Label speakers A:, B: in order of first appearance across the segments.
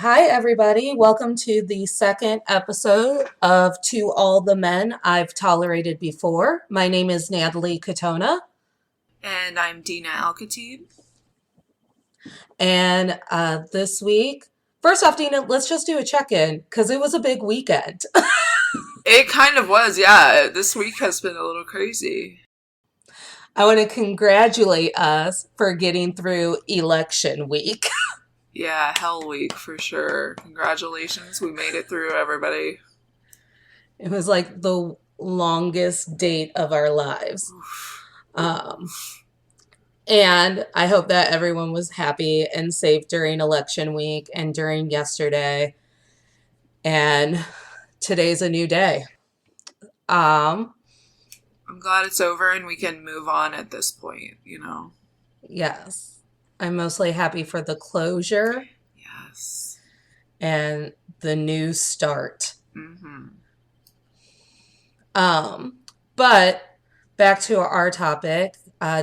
A: Hi, everybody. Welcome to the second episode of To All the Men I've Tolerated Before. My name is Natalie Katona.
B: And I'm Dina Alcatib.
A: And this week, first off, Dina, let's just do a check-in because it was a big weekend.
B: It kind of was, yeah. This week has been a little crazy.
A: I want to congratulate us for getting through election week.
B: Yeah, hell week for sure. Congratulations, we made it through, everybody.
A: It was like the longest date of our lives. Um, And I hope that everyone was happy and safe during election week and during yesterday. And today's a new day. Um,
B: I'm glad it's over and we can move on at this point.
A: yes. I'm mostly happy for the closure
B: Yes.
A: and the new start.
B: Mm-hmm.
A: But back to our topic,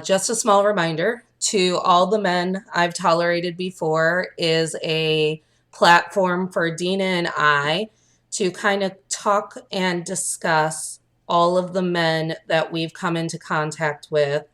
A: just a small reminder to all the men I've tolerated before is a platform for Dina and I to kind of talk and discuss all of the men that we've come into contact with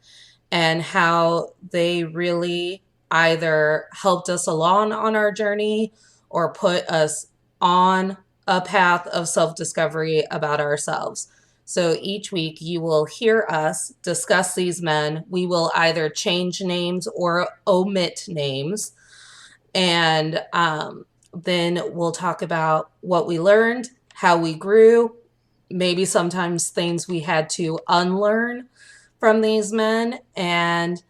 A: and how they really either helped us along on our journey or put us on a path of self-discovery about ourselves. So each week you will hear us discuss these men. We will either change names or omit names. And then we'll talk about what we learned, how we grew, maybe sometimes things we had to unlearn from these men. And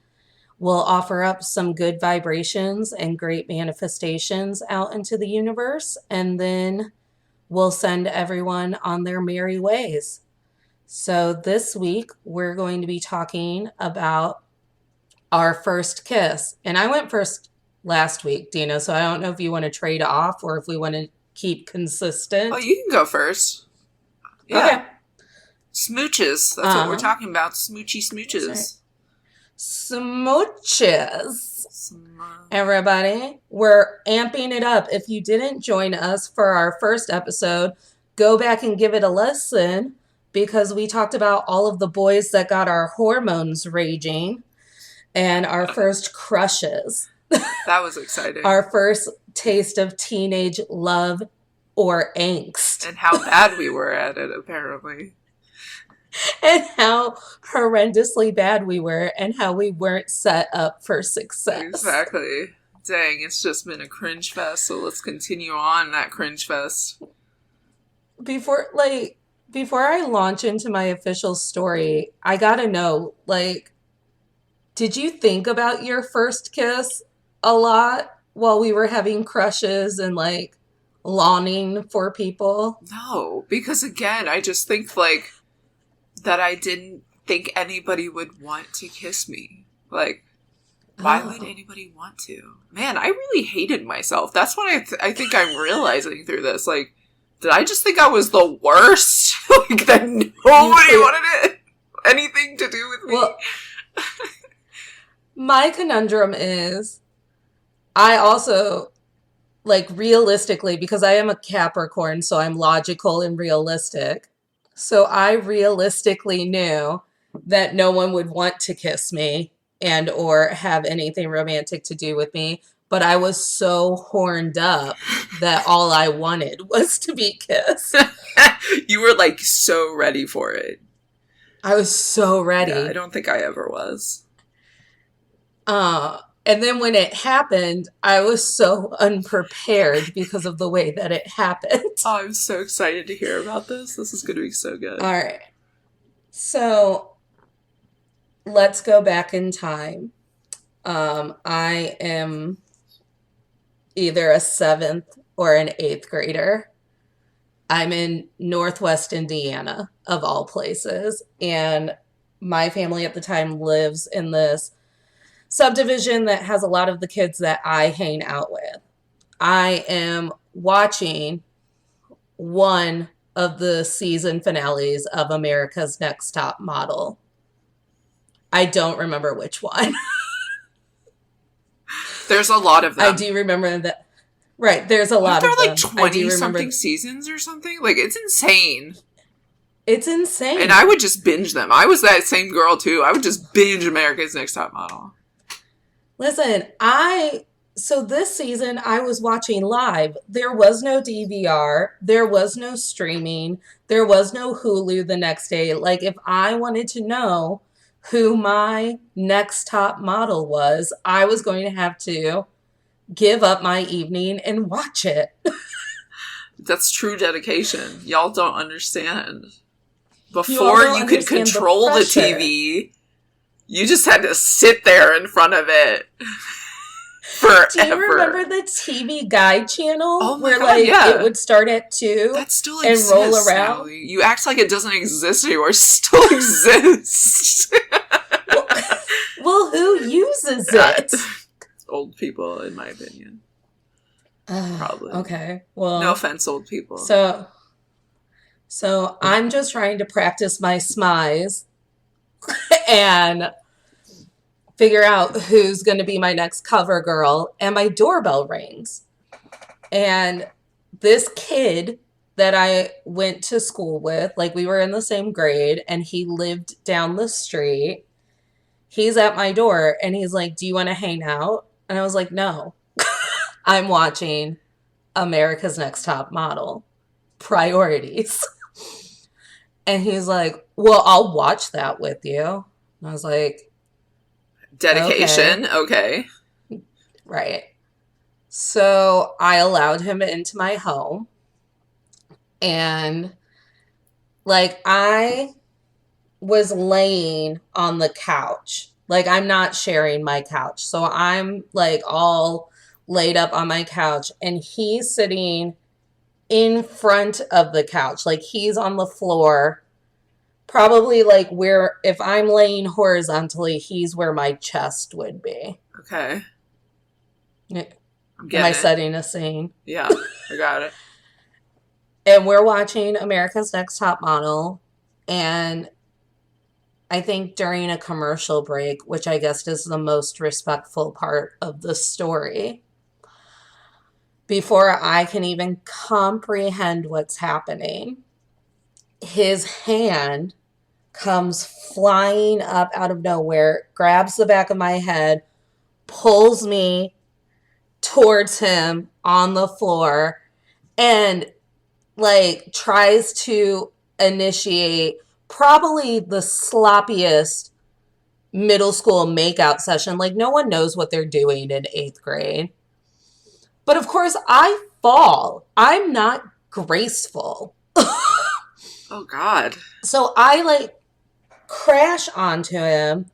A: we'll offer up some good vibrations and great manifestations out into the universe. And then we'll send everyone on their merry ways. So this week, we're going to be talking about our first kiss. And I went first last week, Dina, so I don't know if you want to trade off or if we want to keep consistent.
B: Oh, you can go first. Yeah.
A: Okay.
B: Smooches. That's what we're talking about. Smoochy smooches.
A: Smooches. Everybody, we're amping it up. If you didn't join us for our first episode, go back and give it a listen because we talked about all of the boys that got our hormones raging and our first crushes.
B: That was exciting.
A: Our first taste of teenage love or angst.
B: And how bad we were at it, apparently.
A: And how horrendously bad we were and how we weren't set up for success.
B: Exactly. Dang, it's just been a cringe fest, so let's continue on that cringe fest.
A: Before I launch into my official story, I gotta know, did you think about your first kiss a lot while we were having crushes and, longing for people?
B: No, because again, I just think, that I didn't think anybody would want to kiss me. Why would anybody want to? Man, I really hated myself. That's what I think I'm realizing through this. Did I just think I was the worst? That nobody wanted anything to do with me?
A: Well, my conundrum is, I also, realistically, because I am a Capricorn, so I'm logical and realistic. So I realistically knew that no one would want to kiss me and or have anything romantic to do with me. But I was so horned up that all I wanted was to be kissed.
B: You were so ready for it.
A: I was so ready.
B: Yeah, I don't think I ever was.
A: And then when it happened, I was so unprepared because of the way that it happened.
B: Oh, I'm so excited to hear about this. This is going to be so good.
A: All right. So let's go back in time. I am either a 7th or an 8th grader. I'm in Northwest Indiana, of all places. And my family at the time lives in this subdivision that has a lot of the kids that I hang out with. I am watching one of the season finales of America's Next Top Model. I don't remember which one.
B: There's a lot of them.
A: I do remember that. Right. There's a
B: Aren't
A: lot
B: there
A: of
B: like
A: them. I do
B: 20 something
A: remember.
B: seasons or something? Like, it's insane.
A: It's
B: And I
A: insane.
B: would just binge them. I was that same girl too. I would just binge America's Next Top Model.
A: Listen, so this season I was watching live. There was no DVR, there was no streaming, there was no Hulu the next day. Like if I wanted to know who my next top model was, I was going to have to give up my evening and watch it.
B: That's true dedication. Y'all don't understand.
A: You all
B: Before
A: don't
B: you could
A: understand the
B: control the
A: pressure.
B: TV, you just had to sit there in front of it
A: Do you remember
B: forever.
A: the TV Guide channel
B: Oh my
A: where
B: god,
A: like it
B: yeah.
A: would start at 2
B: That still
A: and roll
B: exists,
A: around?
B: Natalie. You act like it doesn't exist anymore. It still exists.
A: Well, well, who uses
B: Uh,
A: it?
B: Old people, in my opinion. Probably.
A: Okay.
B: No
A: Well,
B: offense, old people.
A: so I'm just trying to practice my smize and figure out who's going to be my next cover girl, and my doorbell rings. And this kid that I went to school with, like we were in the same grade and he lived down the street. He's at my door and he's like, "Do you want to hang out?" And I was like, "No. I'm watching America's Next Top Model. Priorities." And he's like, "Well, I'll watch that with you." And I was like, "Okay,
B: Dedication, okay.
A: right." So I allowed him into my home. And like, I was laying on the couch. Like, I'm not sharing my couch. So I'm like all laid up on my couch, and he's sitting in front of the couch. Like, he's on the floor. Probably like where, if I'm laying horizontally, he's where my chest would be.
B: Okay. I'm
A: Am I
B: getting it.
A: setting a scene?
B: Yeah, I got it.
A: And we're watching America's Next Top Model. And I think during a commercial break, which I guess is the most respectful part of the story, before I can even comprehend what's happening, his hand comes flying up out of nowhere, grabs the back of my head, pulls me towards him on the floor, and like tries to initiate probably the sloppiest middle school makeout session. Like, no one knows what they're doing in 8th grade. But of course, I fall. I'm not graceful.
B: Oh god.
A: So I like crash onto him.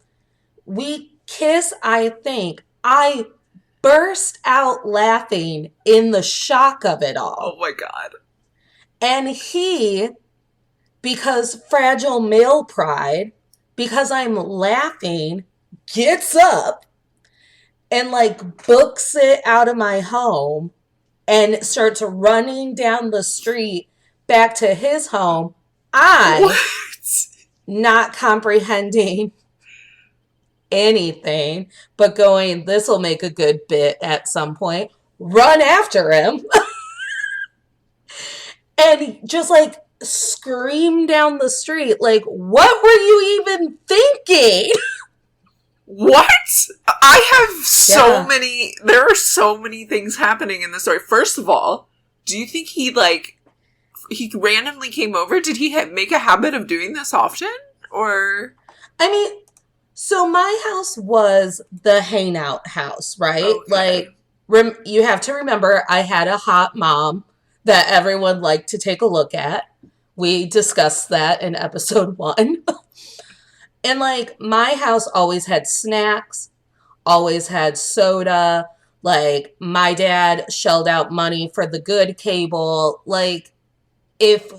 A: We kiss, I think. I burst out laughing in the shock of it
B: Oh
A: all.
B: my god.
A: And he, because fragile male pride, because I'm laughing, gets up and like books it out of my home and starts running down the street back to his home. I,
B: What?
A: not comprehending anything, but going, "This will make a good bit at some point," run after him and just like scream down the street, like, "What were you even thinking?"
B: What? I have so
A: Yeah.
B: many. There are so many things happening in this story. First of all, do you think he randomly came over? Did he make a habit of doing this often? Or.
A: I mean, so my house was the hangout house, right?
B: Okay.
A: Like, you have to remember, I had a hot mom that everyone liked to take a look at. We discussed that in episode 1. And like, my house always had snacks, always had soda. Like, my dad shelled out money for the good cable. Like, if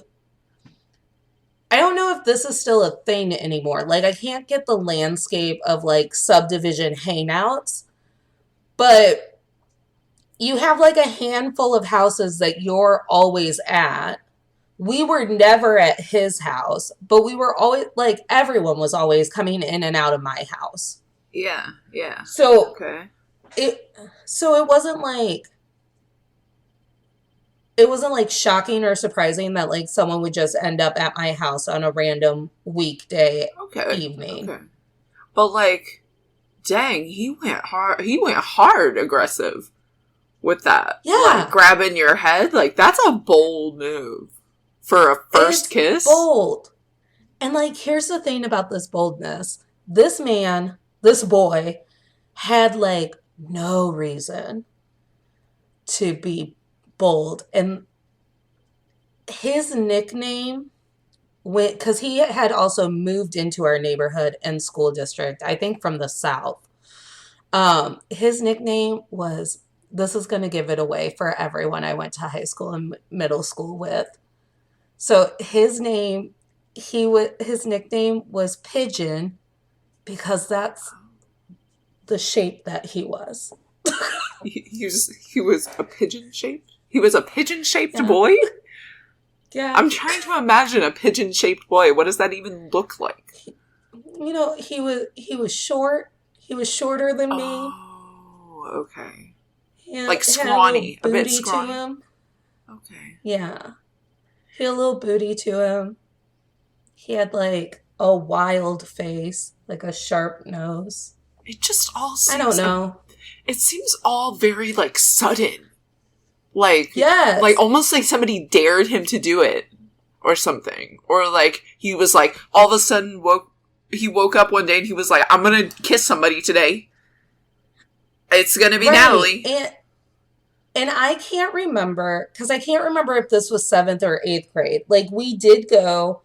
A: I don't know if this is still a thing anymore. Like, I can't get the landscape of like subdivision hangouts, but you have like a handful of houses that you're always at. We were never at his house, but we were always like, everyone was always coming in and out of my house.
B: Yeah, yeah.
A: So
B: Okay.
A: it so it wasn't like it wasn't like shocking or surprising that like someone would just end up at my house on a random weekday
B: Okay.
A: evening.
B: Okay. But like, dang, he went hard. He went hard aggressive with that. Like
A: Yeah,
B: grabbing your head. Like that's a bold move for a first
A: it's
B: kiss.
A: bold. And like, here's the thing about this boldness. This man, this boy, had like no reason to be bold. And his nickname went because he had also moved into our neighborhood and school district, I think from the South. His nickname was, this is going to give it away for everyone I went to high school and middle school with. So his nickname was Pigeon because that's the shape that he was.
B: He was a pigeon shaped. He was a pigeon shaped
A: Yeah.
B: boy.
A: Yeah.
B: I'm trying to imagine a pigeon shaped boy. What does that even look like?
A: He was short. He was shorter than me.
B: Oh, okay.
A: He
B: Like
A: had a little
B: scrawny, a bit
A: booty to
B: scrawny.
A: him.
B: Okay.
A: Yeah. He had a little booty to him. He had like a wild face, like a sharp nose.
B: It just all
A: I don't
B: seems.
A: know.
B: It seems all very like sudden. Like
A: Yes.
B: almost like somebody dared him to do it or something. Or like he was like all of a sudden woke up one day and he was like, I'm gonna kiss somebody today. It's gonna be
A: Right.
B: Natalie.
A: And I can't remember, because I can't remember if this was seventh or eighth grade. Like, we did go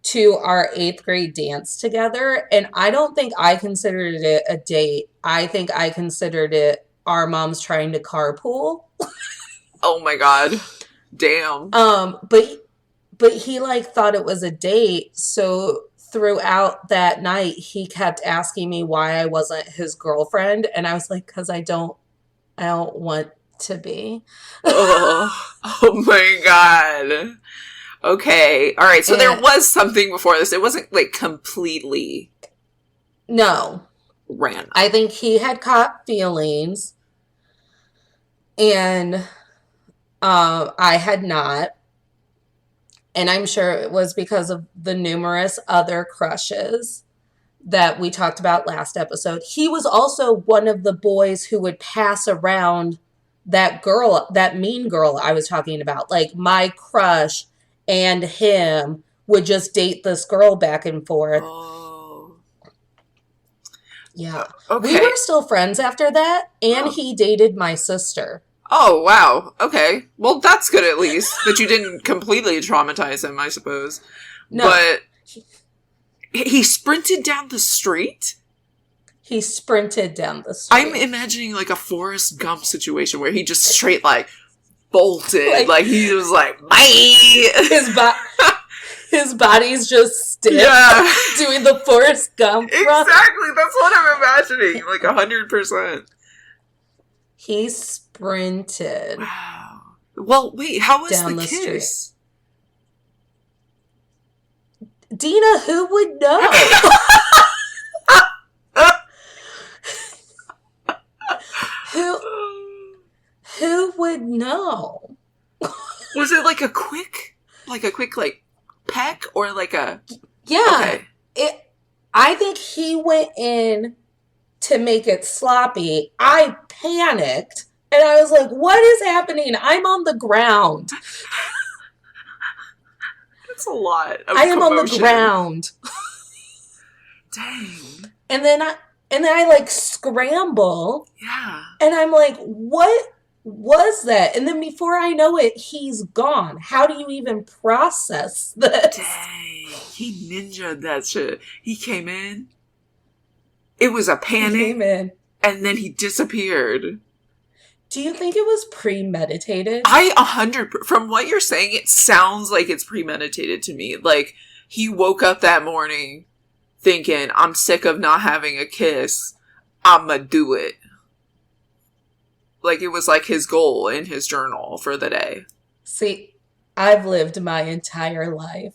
A: to our eighth grade dance together, and I don't think I considered it a date. I think I considered it our moms trying to carpool.
B: Oh my god. Damn.
A: But he like thought it was a date, so throughout that night he kept asking me why I wasn't his girlfriend, and I was like, because I don't want to be.
B: Oh my god. Okay. Alright, so there
A: And
B: was something before this. It wasn't like completely
A: no,
B: random.
A: I think he had caught feelings, and I had not. And I'm sure it was because of the numerous other crushes that we talked about last episode. He was also one of the boys who would pass around that girl, that mean girl I was talking about. Like, my crush and him would just date this girl back and forth.
B: Oh.
A: Yeah.
B: Okay.
A: We were still friends after that, and
B: Oh.
A: he dated my sister.
B: Oh, wow. Okay. Well, that's good at least. That you didn't completely traumatize him, I suppose.
A: No.
B: But he sprinted down the street?
A: He sprinted down the street.
B: I'm imagining like a Forrest Gump situation where he just straight like bolted. Like he was like, bye!
A: His body's just stiff.
B: Yeah.
A: Doing the Forrest Gump run.
B: Exactly. That's what I'm imagining. Like 100%.
A: He sprinted
B: Wow. Well, wait, how was
A: down
B: the
A: the
B: kiss?
A: Dina, who would know? Who would know?
B: Was it like a quick like peck or like a
A: Yeah.
B: okay.
A: I think he went in to make it sloppy. I panicked and I was like, what is happening? I'm on the ground.
B: That's a lot of
A: I am
B: commotion.
A: on the ground.
B: Dang.
A: And then I like scramble.
B: Yeah.
A: And I'm like, what was that? And then before I know it, he's gone. How do you even process this?
B: Dang. He ninja'd that shit. He came in. It was a
A: He
B: panic.
A: came in.
B: And then he disappeared.
A: Do you think it was premeditated?
B: From what you're saying, it sounds like it's premeditated to me. Like, he woke up that morning thinking, I'm sick of not having a kiss. I'ma do it. Like, it was like his goal in his journal for the day.
A: See, I've lived my entire life,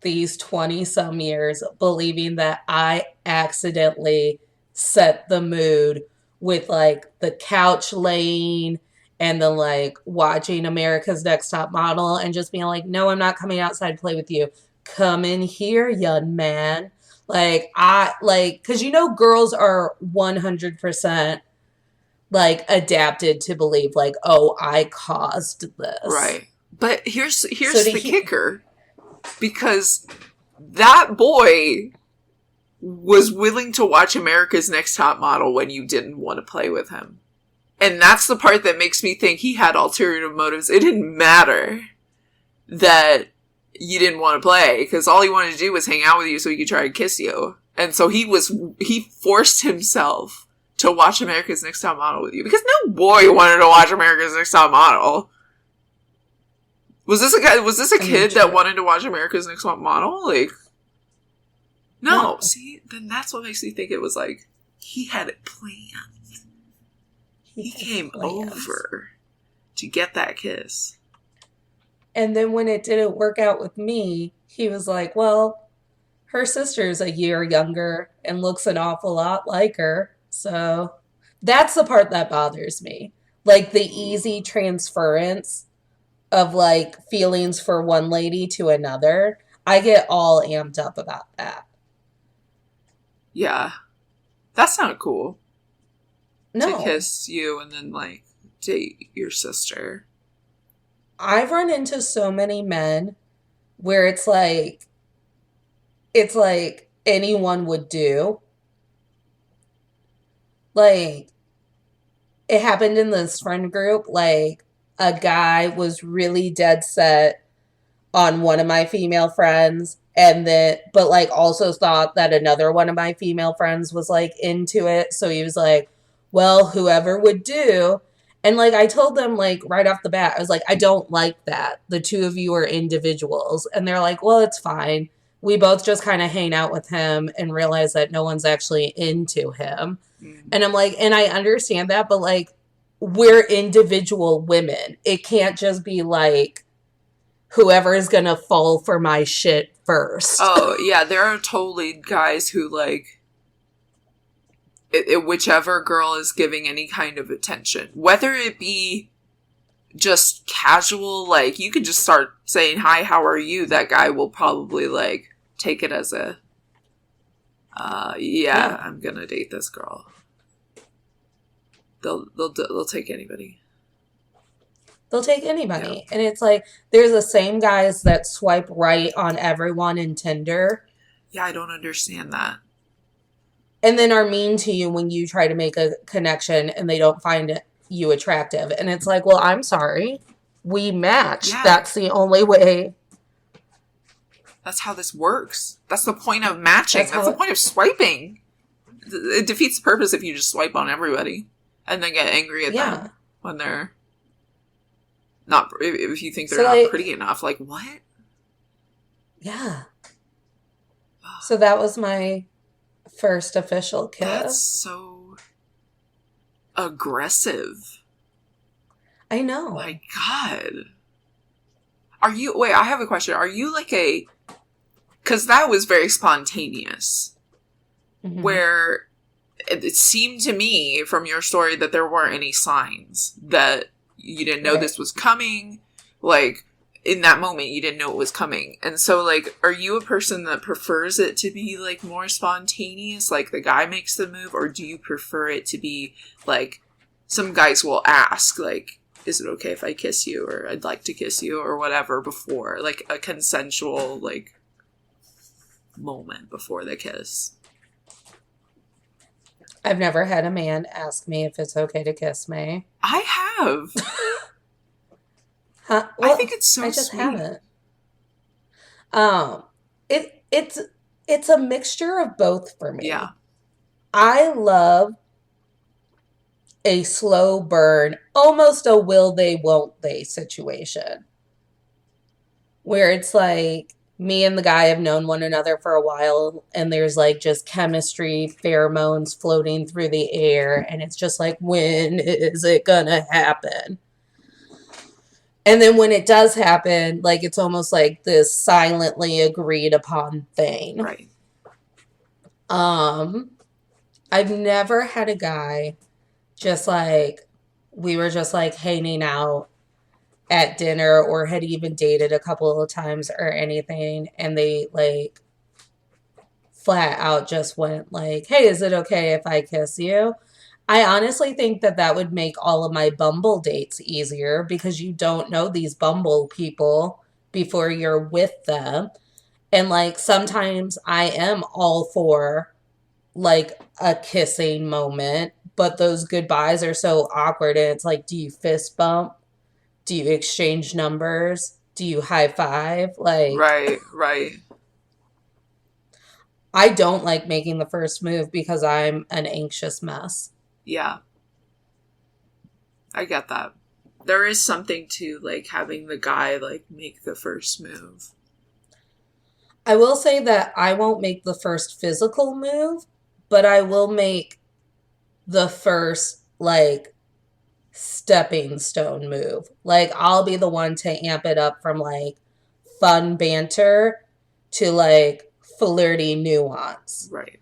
A: these 20 some years, believing that I accidentally set the mood with like the couch laying and then like watching America's Next Top Model and just being like, no, I'm not coming outside to play with you. Come in here, young man. Like, because girls are 100% like adapted to believe, like, oh, I caused this.
B: Right. But
A: So
B: here's the kicker. Because that boy was willing to watch America's Next Top Model when you didn't want to play with him. And that's the part that makes me think he had ulterior motives. It didn't matter that you didn't want to play, because all he wanted to do was hang out with you so he could try to kiss you. And so he forced himself to watch America's Next Top Model with you, because no boy wanted to watch America's Next Top Model. Was this a kid that wanted to watch America's Next Top Model? Like, no. See, then that's what makes me think it was like, he had it planned. He came over to get that kiss.
A: And then when it didn't work out with me, he was like, well, her sister's a year younger and looks an awful lot like her. So that's the part that bothers me. Like the easy transference of like feelings for one lady to another. I get all amped up about that.
B: Yeah. That's not cool.
A: No.
B: To kiss you and then like date your sister.
A: I've run into so many men where it's like anyone would do. Like, it happened in this friend group. Like, a guy was really dead set on one of my female friends, and then, but like, also thought that another one of my female friends was like into it. So he was like, well, whoever would do. And like, I told them like right off the bat, I was like, I don't like that. The two of you are individuals. And they're like, well, it's fine. We both just kind of hang out with him and realize that no one's actually into him. And I'm like, and I understand that, but like, we're individual women. It can't just be like, whoever is going to fall for my shit first.
B: Oh, yeah, there are totally guys who like, whichever girl is giving any kind of attention, whether it be just casual, like you could just start saying, hi, how are you? That guy will probably like take it as a, yeah, I'm gonna date this girl. They'll take anybody.
A: They'll take anybody. Yeah. And it's like, there's the same guys that swipe right on everyone in Tinder.
B: Yeah, I don't understand that.
A: And then are mean to you when you try to make a connection and they don't find you attractive. And it's like, well, I'm sorry. We match. Yeah. That's the only way.
B: That's how this works. That's the point of matching. That's the point of swiping. It defeats the purpose if you just swipe on everybody and then get angry at them when they're not, if you think they're not pretty enough. Like, what?
A: Yeah. So that was my first official kiss.
B: That's so aggressive.
A: I know.
B: My God. Wait, I have a question. Are you like because that was very spontaneous. Mm-hmm. Where it seemed to me from your story that there weren't any signs that you didn't know this was coming. Like, in that moment, you didn't know it was coming. And so, like, are you a person that prefers it to be, like, more spontaneous? Like, the guy makes the move? Or do you prefer it to be, like, some guys will ask, like, is it okay if I kiss you? Or I'd like to kiss you? Or whatever before. Like, a consensual, like, moment before the kiss.
A: I've never had a man ask me if it's okay to kiss me.
B: I have.
A: Huh? Well,
B: I think it's so sweet. I just
A: haven't. It's a mixture of both for me.
B: Yeah.
A: I love a slow burn, almost a will they, won't they situation. Where it's like, me and the guy have known one another for a while, and there's like just chemistry, pheromones floating through the air, and it's just like, when is it gonna happen? And then when it does happen, like, it's almost like this silently agreed upon thing.
B: Right.
A: I've never had a guy just like we were just like hanging out at dinner or had even dated a couple of times or anything, and they like flat out just went like, "Hey, is it okay if I kiss you?" I honestly think that that would make all of my Bumble dates easier because you don't know these Bumble people before you're with them. And like sometimes I am all for like a kissing moment, but those goodbyes are so awkward. And it's like, do you fist bump? Do you exchange numbers? Do you high five? Like,
B: Right, right.
A: I don't like making the first move because I'm an anxious mess.
B: Yeah, I get that. There is something to like having the guy like make the first move.
A: I will say that I won't make the first physical move, but I will make the first like stepping stone move. Like I'll be the one to amp it up from like fun banter to like flirty nuance.
B: Right.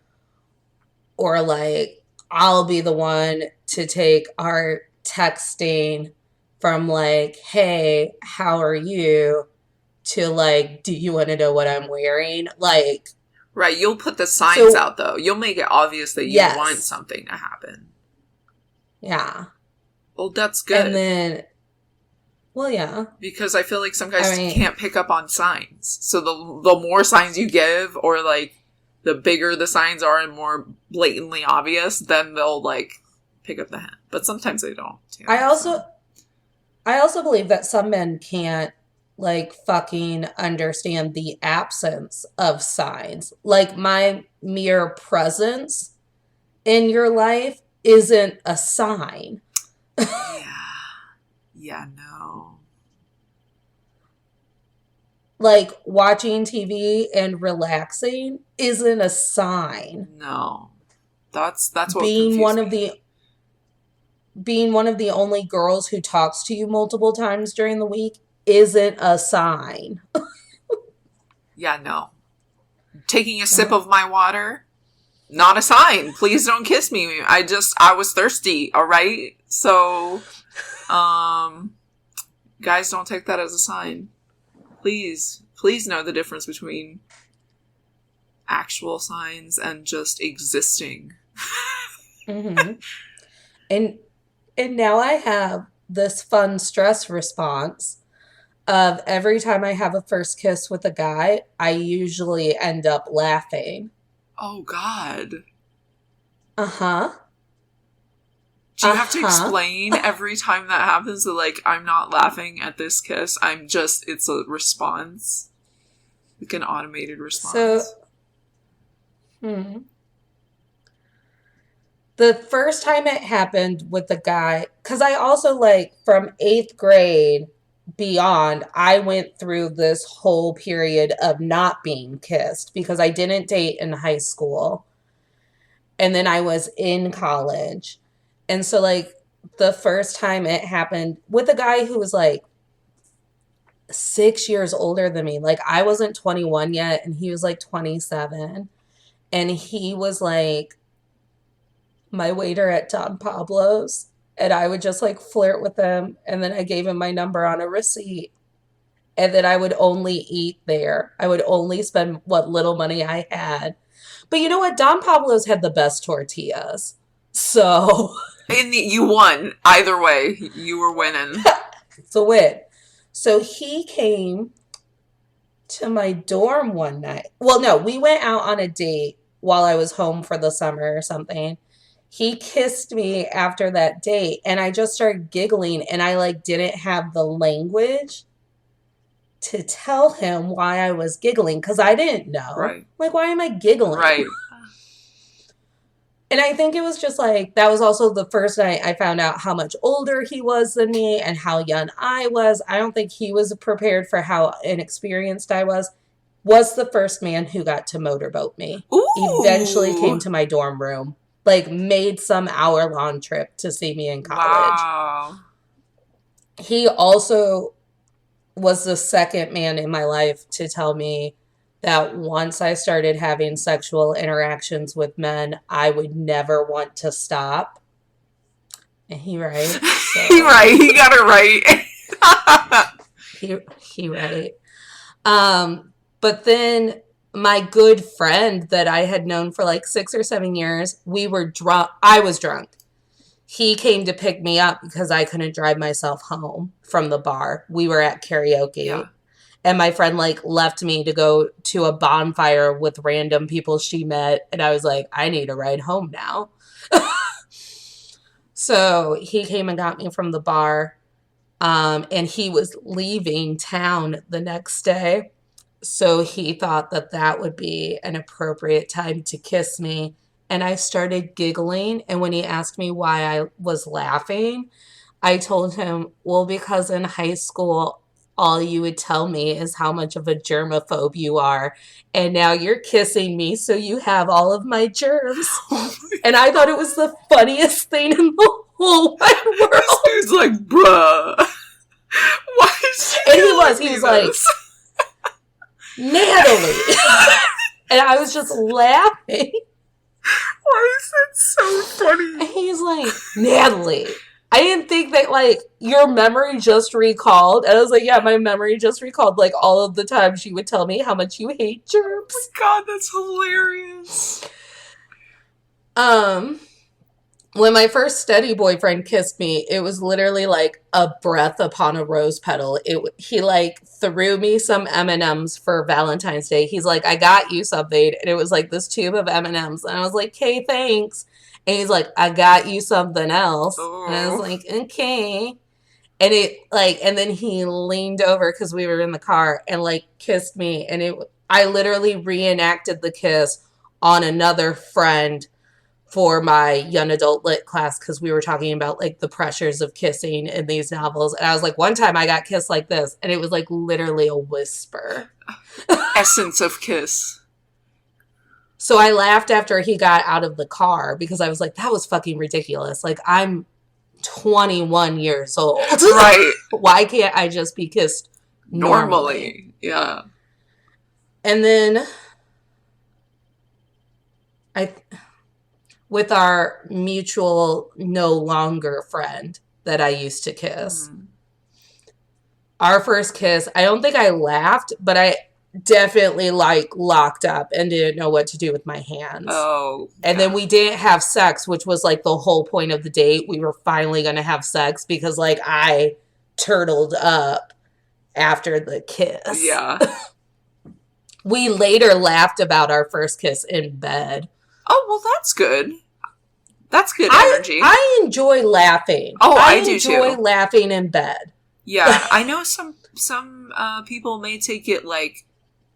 A: Or like I'll be the one to take our texting from like, hey, how are you? To like, do you want to know what I'm wearing? Like,
B: Right, you'll put the signs
A: so
B: out though. You'll make it obvious that you want
A: yes,
B: something to happen.
A: yeah.
B: Well, that's
A: And
B: good.
A: then, well, yeah.
B: Because I feel like some
A: I
B: guys
A: mean,
B: can't pick up on signs. So the more signs you give, or like the bigger the signs are and more blatantly obvious, then they'll like pick up the hint. But sometimes they don't.
A: I
B: So
A: also I also believe that some men can't like fucking understand the absence of signs. Like my mere presence in your life isn't a sign.
B: yeah, yeah, no,
A: Like watching TV and relaxing isn't a sign.
B: no. That's what
A: Being
B: confused
A: one of
B: me.
A: the being one of the only girls who talks to you multiple times during the week isn't a sign.
B: Yeah, no. Taking a sip
A: Uh,
B: of my water, not a sign. Please don't kiss me. I was thirsty. All right. So, um, guys, don't take that as a sign. Please know the difference between actual signs and just existing.
A: mm-hmm. And and now I have this fun stress response of every time I have a first kiss with a guy, I usually end up laughing.
B: Oh God.
A: Uh-huh.
B: Do you have to
A: Uh-huh.
B: explain every time that happens that like I'm not laughing at this kiss? It's a response. Like an automated
A: So,
B: response.
A: hmm. The first time it happened with the guy, because I also like from eighth grade beyond, I went through this whole period of not being kissed because I didn't date in high school. And then I was in college. And so, like, the first time it happened with a guy who was like 6 years older than me, like, I wasn't 21 yet, and he was like 27. And he was like my waiter at Don Pablo's. And I would just like flirt with him. And then I gave him my number on a receipt. And then I would only eat there. I would only spend what little money I had. But you know what? Don Pablo's had the best tortillas. So
B: You won. Either way, you were winning.
A: it's a win. So he came to my dorm one night. Well, no, we went out on a date while I was home for the summer or something. He kissed me after that date and I just started giggling and I like didn't have the language to tell him why I was giggling because I didn't know.
B: Right.
A: Like, why am I giggling?
B: Right.
A: And I think it was just like that was also the first night I found out how much older he was than me and how young I was. I don't think he was prepared for how inexperienced I was. Was the first man who got to motorboat me. Eventually came
B: Ooh.
A: to my dorm room. Like made some hour-long trip to see me in college.
B: Wow.
A: He also was the second man in my life to tell me that once I started having sexual interactions with men, I would never want to stop. And he right.
B: He
A: So
B: right. He got it right.
A: he right. But then my good friend that I had known for like 6 or 7 years, we were drunk. I was drunk. He came to pick me up because I couldn't drive myself home from the bar. We were at
B: Yeah.
A: karaoke. And my friend like left me to go to a bonfire with random people she met. And I was like, I need a ride home now. So he came and got me from the bar. And he was leaving town the next day. So he thought that that would be an appropriate time to kiss me. And I started giggling. And when he asked me why I was laughing, I told him, well, because in high school, all you would tell me is how much of a germaphobe you are. And now you're kissing me, so you have all of my germs. And I thought it was the funniest thing in the whole wide
B: This
A: world.
B: dude's like, bruh. Why is she
A: And
B: telling
A: he
B: me
A: was like,
B: this?
A: Natalie. And I was just laughing.
B: Why is that so funny?
A: And he's like, Natalie. I didn't think that, like, your memory just recalled. And I was like, yeah, my memory just recalled, like, all of the times you would tell me how much you hate germs.
B: Oh my god, that's hilarious.
A: When my first steady boyfriend kissed me, it was literally like a breath upon a rose petal. He like threw me some M&Ms for Valentine's Day. He's like, I got you something, and it was like this tube of M&Ms, and I was like, "Okay, thanks." And he's like, I got you something else, and I was
B: Oh.
A: like, okay. And then he leaned over because we were in the car and like kissed me, and I literally reenacted the kiss on another friend for my young adult lit class because we were talking about like the pressures of kissing in these novels. And I was like, one time I got kissed like this, and it was like literally a whisper.
B: Essence of kiss.
A: So I laughed after he got out of the car because I was like, that was fucking ridiculous. Like, I'm 21 years old.
B: Right.
A: Why can't I just be kissed normally?
B: Yeah.
A: And then with our mutual no longer friend that I used to kiss. Our first kiss, I don't think I laughed, but I definitely like locked up and didn't know what to do with my hands.
B: Oh.
A: And then we didn't have sex, which was like the whole point of the date. We were finally going to have sex because like I turtled up after the kiss.
B: Yeah.
A: We later laughed about our first kiss in bed.
B: Oh, well, that's good. That's good energy.
A: I enjoy laughing.
B: Oh, I do too.
A: I enjoy laughing in bed.
B: Yeah, I know some people may take it like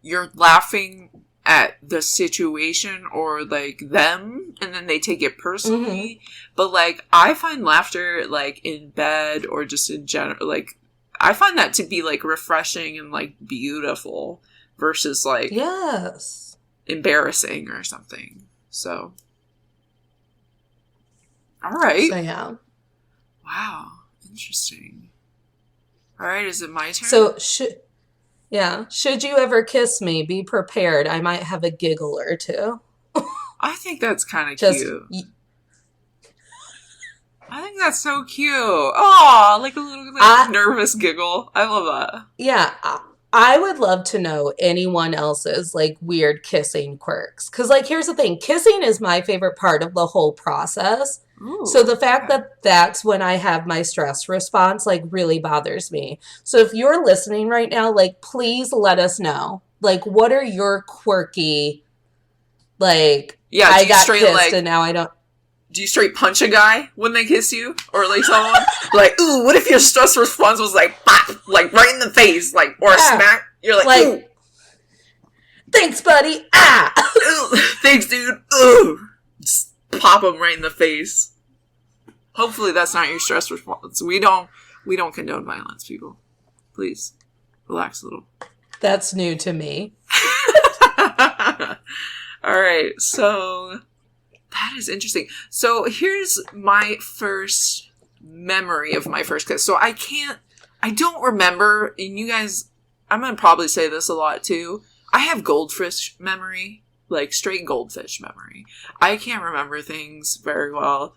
B: you're laughing at the situation or like them, and then they take it personally. But like, I find laughter like in bed or just in general, like I find that to be like refreshing and like beautiful versus like
A: yes,
B: embarrassing or something. So, all right.
A: So yeah.
B: Wow, interesting. All right, is it my turn?
A: So should you ever kiss me, be prepared. I might have a giggle or two.
B: I think that's kind of
A: Just
B: cute. I think that's so cute. Oh, like a little nervous giggle. I love that.
A: Yeah, I would love to know anyone else's like weird kissing quirks. Because like, here's the thing. Kissing is my favorite part of the whole process.
B: Ooh,
A: So the fact that that's when I have my stress response like really bothers me. So if you're listening right now, like please let us know. Like what are your quirky like I got kissed like, and now I don't.
B: Do you straight punch a guy when they kiss you? Or like someone like, ooh, what if your stress response was like pop, like right in the face, like or a smack? You're like ooh.
A: Thanks, buddy. Ah
B: ooh, thanks, dude. Ooh. Just pop them right in the face. Hopefully that's not your stress response. We don't condone violence, people. Please relax a little.
A: That's new to me.
B: All right, so that is interesting. So here's my first memory of my first kiss. So I don't remember, and you guys, I'm going to probably say this a lot too. I have goldfish memory, like straight goldfish memory. I can't remember things very well.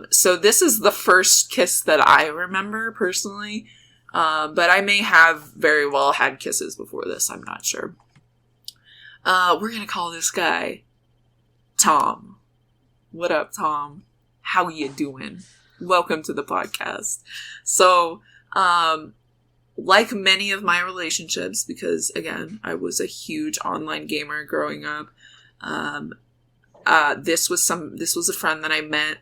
B: So this is the first kiss that I remember personally. But I may have very well had kisses before this. I'm not sure. We're going to call this guy Tom. What up, Tom? How you doing? Welcome to the podcast. So, like many of my relationships, because again, I was a huge online gamer growing up. This was a friend that I met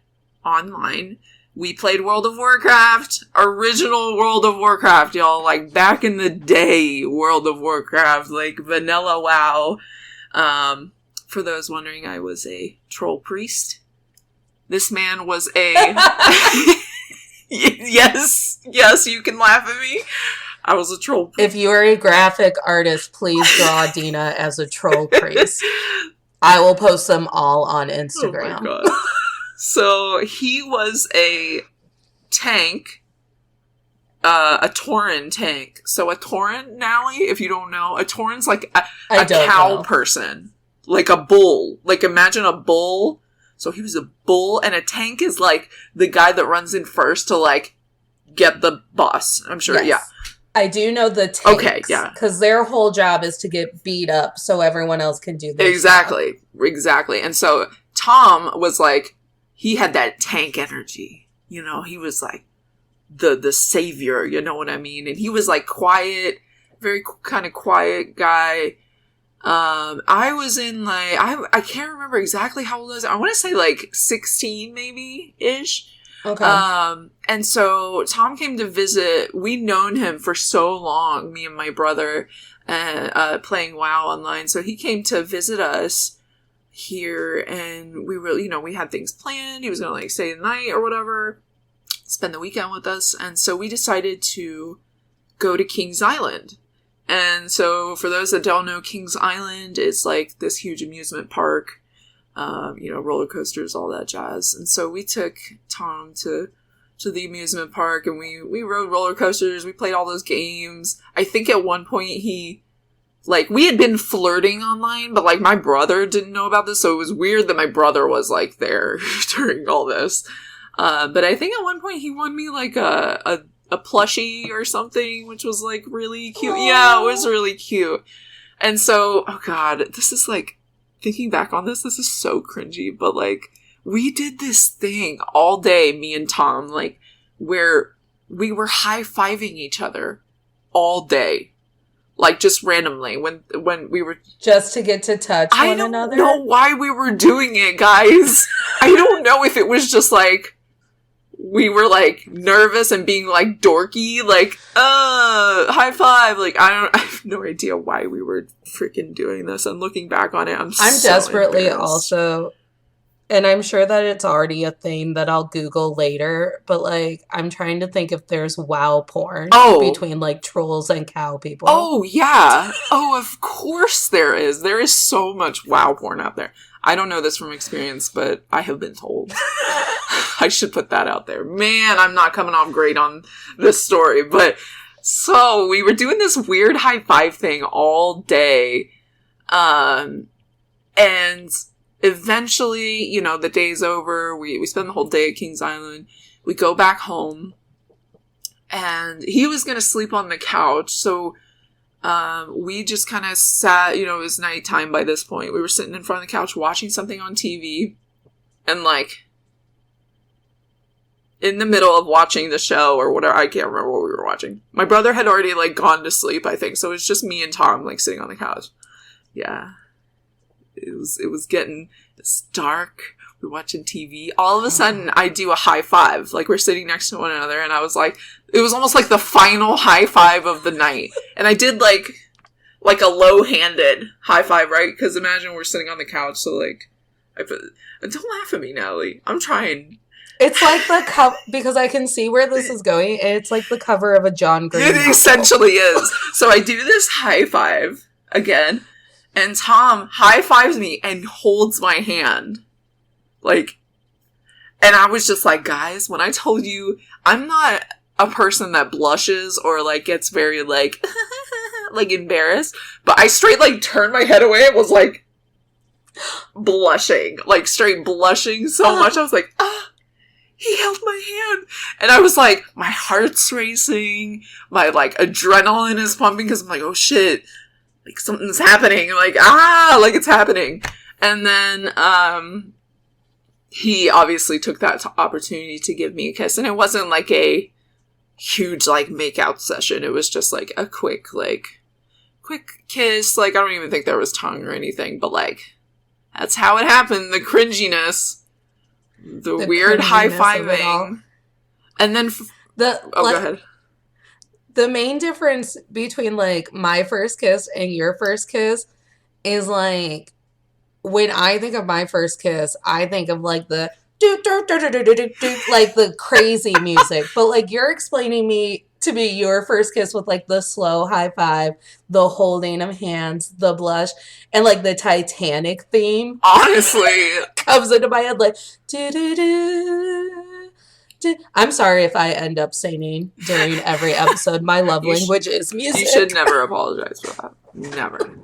B: online. We played World of Warcraft, original World of Warcraft, y'all, like back in the day, World of Warcraft, like vanilla WoW. For those wondering, I was a troll priest. This man was a... yes, you can laugh at me. I was a troll priest.
A: If you are a graphic artist, please draw Dina as a troll priest. I will post them all on Instagram.
B: Oh my god. So he was a tank, a Tauren tank. So a Tauren, Natalie, if you don't know, a Tauren's like a cow person. Like a bull. Like imagine a bull. So he was a bull, and a tank is like the guy that runs in first to like get the boss. I'm sure, yes. Yeah.
A: I do know the tanks.
B: Okay, yeah.
A: Because their whole job is to get beat up so everyone else can do their
B: Exactly.
A: job.
B: Exactly. And so Tom was like, he had that tank energy. You know, he was like the savior, you know what I mean? And he was like quiet, very kind of quiet guy. I was in like, I can't remember exactly how old I was. I want to say like 16 maybe ish.
A: Okay.
B: And so Tom came to visit. We'd known him for so long, me and my brother, playing WoW online. So he came to visit us here, and we were, we had things planned. He was going to like stay the night or whatever, spend the weekend with us. And so we decided to go to Kings Island. And so for those that don't know, Kings Island is like this huge amusement park, roller coasters, all that jazz. And so we took Tom to the amusement park, and we rode roller coasters. We played all those games. I think at one point we had been flirting online, but like my brother didn't know about this. So it was weird that my brother was like there during all this. But I think at one point he won me like a plushie or something, which was like really cute. Aww. Yeah, it was really cute. And so, oh god, this is like, thinking back on this is so cringy, but like, we did this thing all day, me and Tom, like, where we were high-fiving each other all day. Like, just randomly, when we were...
A: Just to get to touch one another?
B: I don't know why we were doing it, guys. I don't know if it was just like, we were like nervous and being like dorky, like, high five. Like, I have no idea why we were freaking doing this. And looking back on it, I'm so
A: desperately also, and I'm sure that it's already a thing that I'll Google later, but like, I'm trying to think if there's WoW porn between like trolls and cow people.
B: Oh, yeah. Oh, of course there is. There is so much WoW porn out there. I don't know this from experience, but I have been told. I should put that out there. Man, I'm not coming off great on this story. But so we were doing this weird high five thing all day. And eventually, the day's over. We spend the whole day at Kings Island. We go back home. And he was going to sleep on the couch. So we just kind of sat, it was nighttime by this point. We were sitting in front of the couch watching something on TV. And like, in the middle of watching the show or whatever, I can't remember what we were watching. My brother had already like gone to sleep, I think. So it was just me and Tom like sitting on the couch. Yeah. It was getting dark. We're watching TV. All of a sudden, I do a high five. Like, we're sitting next to one another, and I was like, it was almost like the final high five of the night. And I did like a low-handed high five, right? Because imagine we're sitting on the couch, so like, don't laugh at me, Natalie. I'm trying.
A: It's like the cover, because I can see where this is going. It's like the cover of a John Green novel.
B: It essentially is. So I do this high five again, and Tom high fives me and holds my hand. Like, and I was just like, guys, when I told you, I'm not a person that blushes or like gets very like, like embarrassed, but I straight like turned my head away and was like blushing, like straight blushing so much. I was like, ah. he held my hand. And I was like, my heart's racing. My, like, adrenaline is pumping because I'm like, oh shit. Like, something's happening. Like, like, it's happening. And then, he obviously took that opportunity to give me a kiss. And it wasn't like a huge, like, make-out session. It was just, like, a quick kiss. Like, I don't even think there was tongue or anything. But, like, that's how it happened. The cringiness. The weird high-fiving. And then... go ahead.
A: The main difference between, like, my first kiss and your first kiss is, like, when I think of my first kiss, I think of, like, the like, the crazy music. But, like, you're explaining to me your first kiss with, like, the slow high five, the holding of hands, the blush, and, like, the Titanic theme.
B: Honestly.
A: Comes into my head, like, I'm sorry if I end up singing during every episode. My love language is music.
B: You should never apologize for that. Never.